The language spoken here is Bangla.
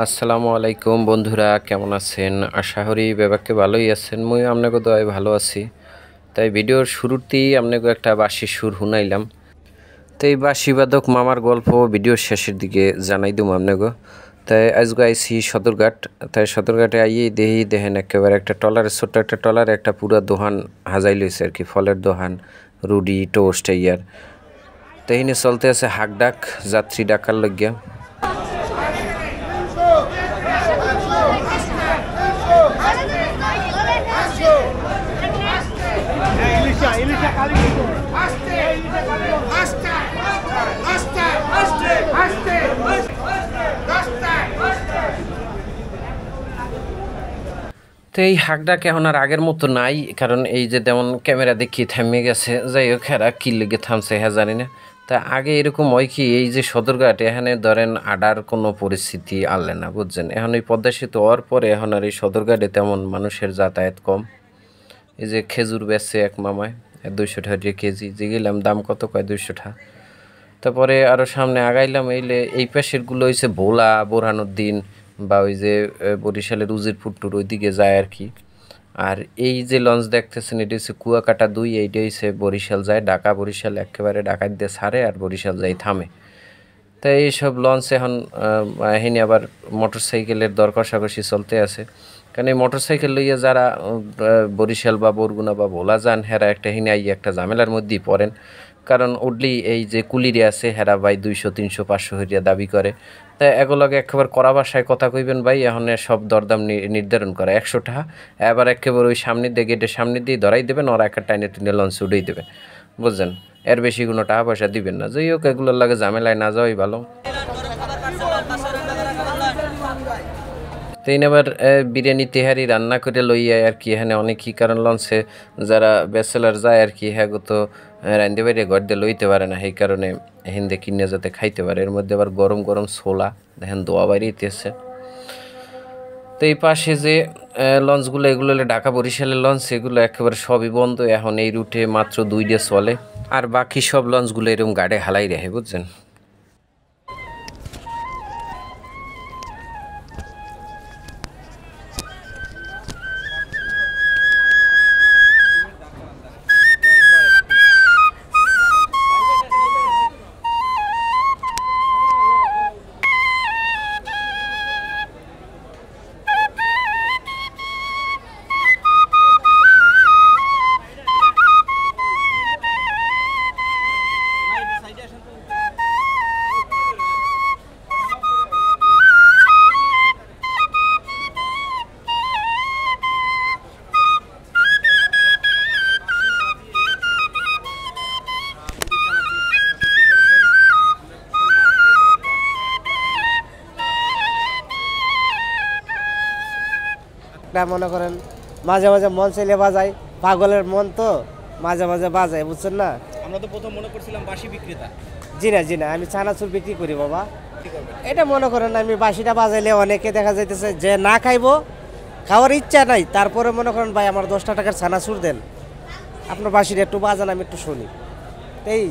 আসসালামু আলাইকুম বন্ধুরা, কেমন আছেন? আশা করি ব্যাপারকে ভালোই আছেন। মুই আপনাকে দয় ভালো আছি। তাই ভিডিওর শুরুতেই আপনাকে একটা বাঁশি সুর শুনাইলাম। তো এই বাঁশি বাদক মামার গল্প ভিডিওর শেষের দিকে জানাই দিম আপনাকে। তাই আজকে আইসি সদরঘাট। তাই সদরঘাটে আইয়েই দেখেন একেবারে একটা টলারে, ছোট্ট একটা টলারে একটা পুরা দোকান হাজাই লইছে আর কি, ফলের দোকান, রুডি টোস্ট ইয়ার। তাই এনে চলতে আছে হাক ডাক, যাত্রী ডাকার লইয়া। তো এই হাকডাক এখন আর আগের মতো নাই, কারণ এই যে যেমন ক্যামেরা দেখি থামে গেছে। যাই হোক, হেরা কি লেগে থামছে হ্যাঁ জানি না। তা আগে এরকম হয় কি, এই যে সদরঘাট এখানে ধরেন আডার কোনো পরিস্থিতি আনলে না, বুঝছেন। এখন এই পদ্মা সেতু হওয়ার পরে এখন আর এই সদরঘাটে তেমন মানুষের যাতায়াত কম। এই যে খেজুর বেচছে এক মামায় 200 টাকা দিয়ে কেজি, যে গেলাম দাম কত, কয় 200 টাকা। তারপরে আরও সামনে আগাইলাম, এই পাশেরগুলো হয়েছে ভোলা, বোরহানুদ্দিন বা ওই যে বরিশালের উজিরপুর টুর ওইদিকে যায় আর কি। আর এই যে লঞ্চ দেখতেছেন, এটা হচ্ছে কুয়াকাটা 2, এইটা হচ্ছে বরিশাল যায়, ঢাকা বরিশাল একেবারে ডাকাত দিয়ে ছাড়ে আর বরিশাল যাই থামে। তাই এইসব লঞ্চ এখন এখানে আবার মোটর সাইকেলের দর কষাকষি চলতে আছে। কারণ এই মোটর সাইকেল লইয়া যারা বরিশাল বা বরগুনা বা ভোলা যান, হেরা একটা হিনে একটা ঝামেলার মধ্যেই পড়েন। কারণ উডলি এই যে কুলিরে আছে, হেরা ভাই 200, 300, 500 হইয়া দাবি করে। তাই এগুলোকে একেবারে কড়া ভাষায় কথা কইবেন ভাই, এখন সব দরদাম নির্ধারণ করে 100 টাকা। এবার একেবারে ওই সামনে দিয়ে, গেটের সামনে দিয়ে ধরাই দেবেন, ওরা একটা টাইনে টিনে লঞ্চ উঠেই দেবে, বুঝছেন। এর বেশি কোনো টাকা পয়সা দিবেন না। যাই হোক, এগুলোর লাগে ঝামেলায় না যাওয়াই ভালো। তো আবার বিরিয়ানি তেহারি রান্না করে লইয়া আর কি এখানে অনেকই, কারণ লঞ্চে যারা ব্যাচেলার যায় আর কি, হ্যাঁ তো রান্ধতে বাইরে ঘর দিয়ে লইতে পারে না, সেই কারণে হিন্দে কিনে যাতে খাইতে পারে। এর মধ্যে আবার গরম গরম ছোলা দেখেন দোয়া বাইরেতেছে। তো এই পাশে যে লঞ্চগুলো, এগুলো হলে ঢাকা বরিশালের লঞ্চ, এগুলো একেবারে সবই বন্ধ এখন। এই রুটে মাত্র 2 চলে, আর বাকি সব লঞ্চগুলো এরকম গাড়ে হালাই রাখে, বুঝছেন। মনে করেন মাঝে মাঝে মন চাইলে বাজায়, পাগলের মন তো মাঝে মাঝে বাজায়, বুঝছেন না। আমরা তো প্রথম মনে করছিলাম বাঁশি বিক্রেতা। জি না, আমি চানাচুর বিক্রি করি বাবা। এটা মনে করেন আমি বাঁশিটা বাজাইলে অনেকে দেখা যাইতেছে যে না খাইবো, খাওয়ার ইচ্ছা নাই, তারপরে মনে করেন ভাই আমার 10 টাকার চানাচুর দেন, আপনার বাঁশিটা একটু বাজান, আমি একটু শুনি। এই